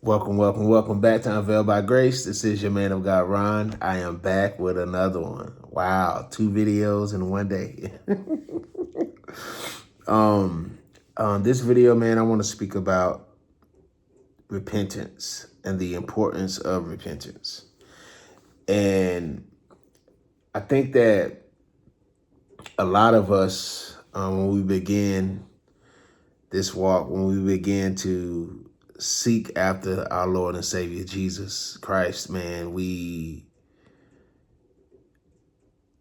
Welcome back to Unveiled by Grace. This is your man of God, Ron. I am back with another one. Wow, 2 videos in one day. This video, man, I want to speak about repentance and the importance of repentance. And I think that a lot of us, when we begin this walk, when we begin to seek after our Lord and Savior Jesus Christ, man,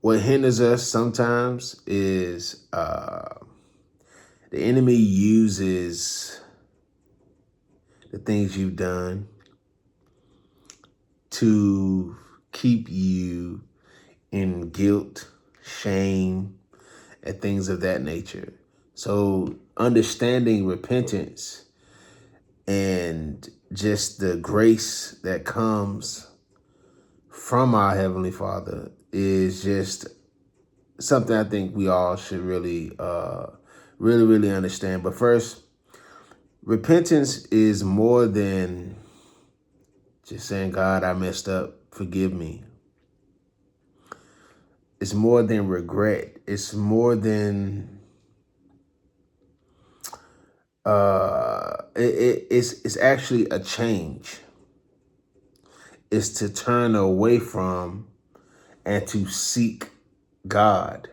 what hinders us sometimes is the enemy uses the things you've done to keep you in guilt, shame, and things of that nature. So understanding repentance and just the grace that comes from our Heavenly Father is just something I think we all should really understand. But first, repentance is more than just saying, God, I messed up, forgive me. It's more than regret. It's more than it's actually a change. It's to turn away from and to seek God.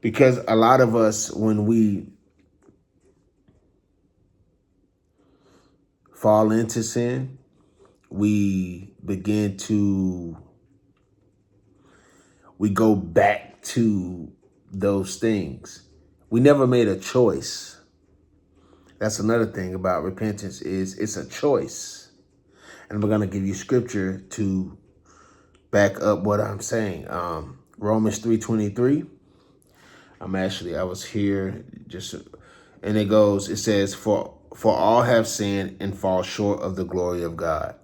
Because a lot of us, when we fall into sin, we go back to those things. We never made a choice. That's another thing about repentance is it's a choice. And we're going to give you scripture to back up what I'm saying. Romans 3:23. I was here and it says, for all have sinned and fall short of the glory of God.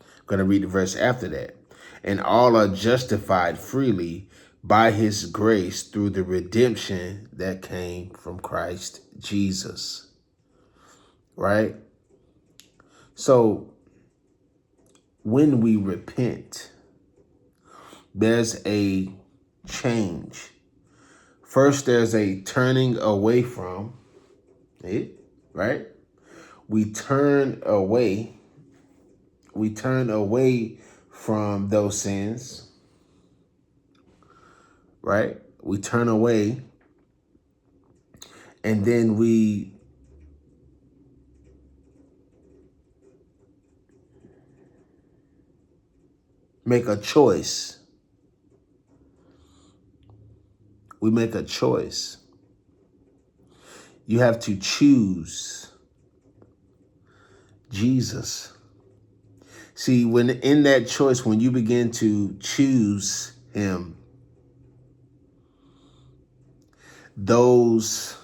I'm going to read the verse after that. And all are justified freely by his grace through the redemption that came from Christ Jesus. Right? So when we repent, there's a change. First, there's a turning away from it, right? We turn away from those sins, right? We turn away, and then we make a choice. We make a choice. You have to choose Jesus. See, when in that choice, when you begin to choose him, those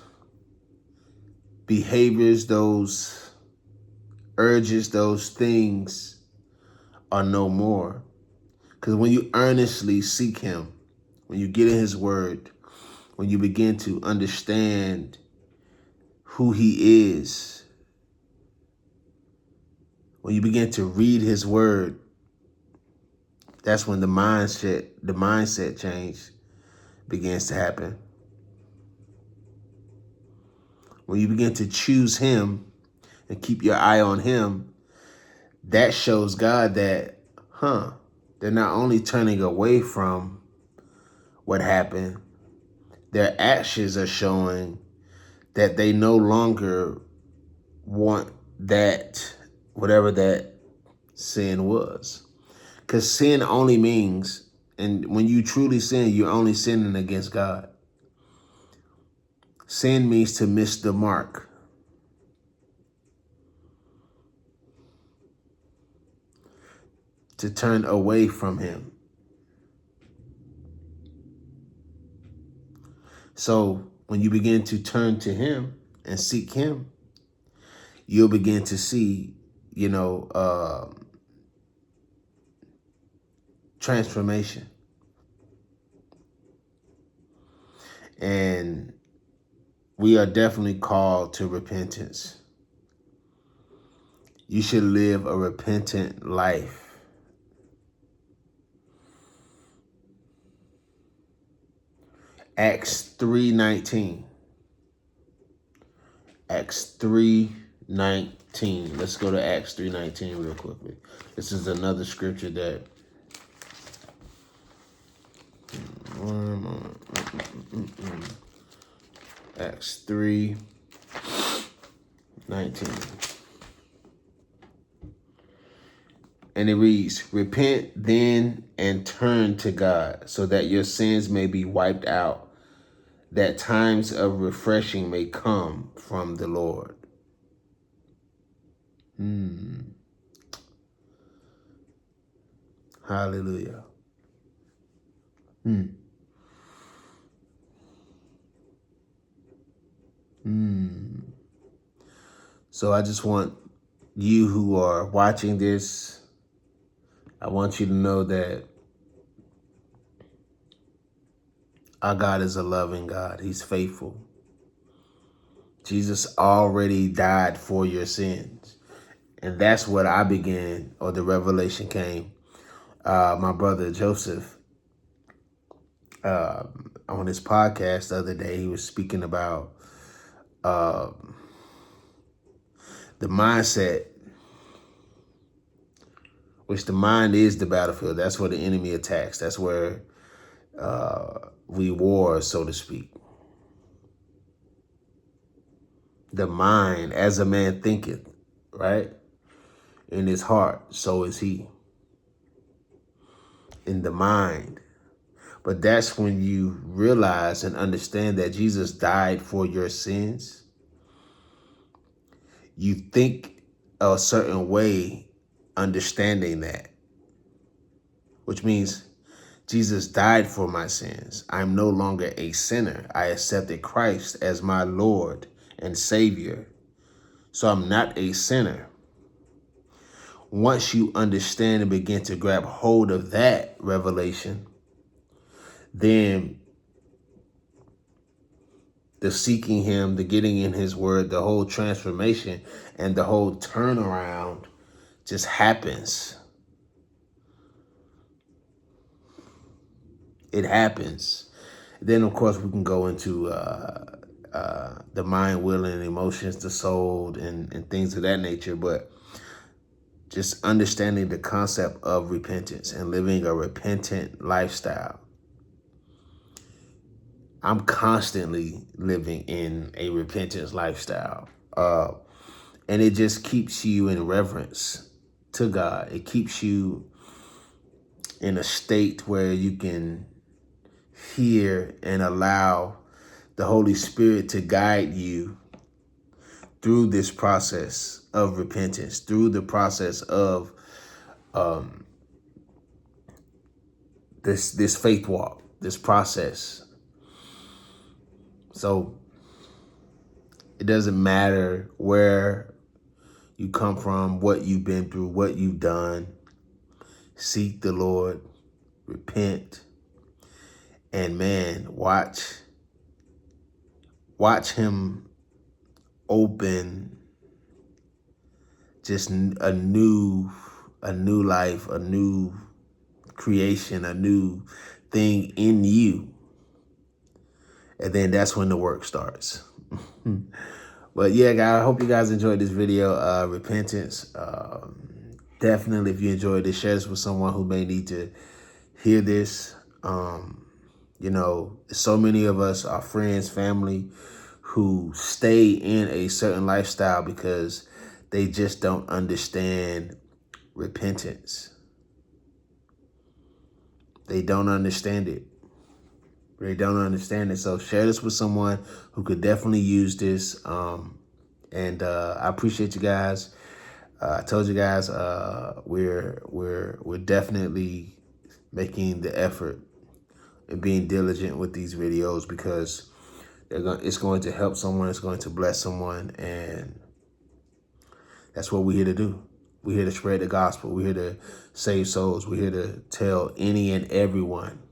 behaviors, those urges, those things are no more. Because when you earnestly seek him, when you get in his word, when you begin to understand who he is, when you begin to read his word, that's when the mindset change begins to happen. When you begin to choose him and keep your eye on him, that shows God that, they're not only turning away from what happened, their actions are showing that they no longer want that, whatever that sin was. Because sin only means, and when you truly sin, you're only sinning against God. Sin means to miss the mark. To turn away from him. So when you begin to turn to him and seek him, you'll begin to see, transformation. And we are definitely called to repentance. You should live a repentant life. Acts 3:19. Acts 3:19. Let's go to Acts 3:19 real quickly. This is another scripture that Acts 3:19. And it reads, repent then and turn to God so that your sins may be wiped out, that times of refreshing may come from the Lord. Hallelujah. So I just want you who are watching this, I want you to know that our God is a loving God. He's faithful. Jesus already died for your sins. And that's what I began, or the revelation came. My brother Joseph, on his podcast the other day, he was speaking about the mindset, which the mind is the battlefield. That's where the enemy attacks. That's where we war, so to speak. The mind, as a man thinketh, right? In his heart, so is he. In the mind. But that's when you realize and understand that Jesus died for your sins. You think a certain way, understanding that, which means Jesus died for my sins. I'm no longer a sinner. I accepted Christ as my Lord and Savior. So I'm not a sinner. Once you understand and begin to grab hold of that revelation, then the seeking him, the getting in his word, the whole transformation and the whole turnaround just happens. It happens. Then, of course, we can go into the mind, will, and emotions, the soul, and things of that nature. But just understanding the concept of repentance and living a repentant lifestyle. I'm constantly living in a repentance lifestyle. And it just keeps you in reverence to God. It keeps you in a state where you can hear and allow the Holy Spirit to guide you through this process of repentance, through the process of this faith walk, this process. So it doesn't matter where you come from, what you've been through, what you've done. Seek the Lord, repent, and man, watch him open just a new life, a new creation, a new thing in you. And then that's when the work starts. But yeah, guys, I hope you guys enjoyed this video. Repentance. Definitely, if you enjoyed this, share this with someone who may need to hear this. You know, so many of us, our friends, family, who stay in a certain lifestyle because they just don't understand repentance. They don't understand it. They don't understand it. So share this with someone who could definitely use this. And I appreciate you guys. I told you guys we're definitely making the effort and being diligent with these videos because it's going to help someone. It's going to bless someone, and that's what we're here to do. We're here to spread the gospel. We're here to save souls. We're here to tell any and everyone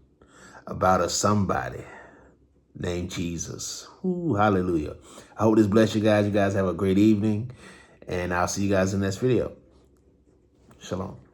about a somebody named Jesus. Ooh, hallelujah. I hope this bless you guys. You guys have a great evening, and I'll see you guys in the next video. Shalom.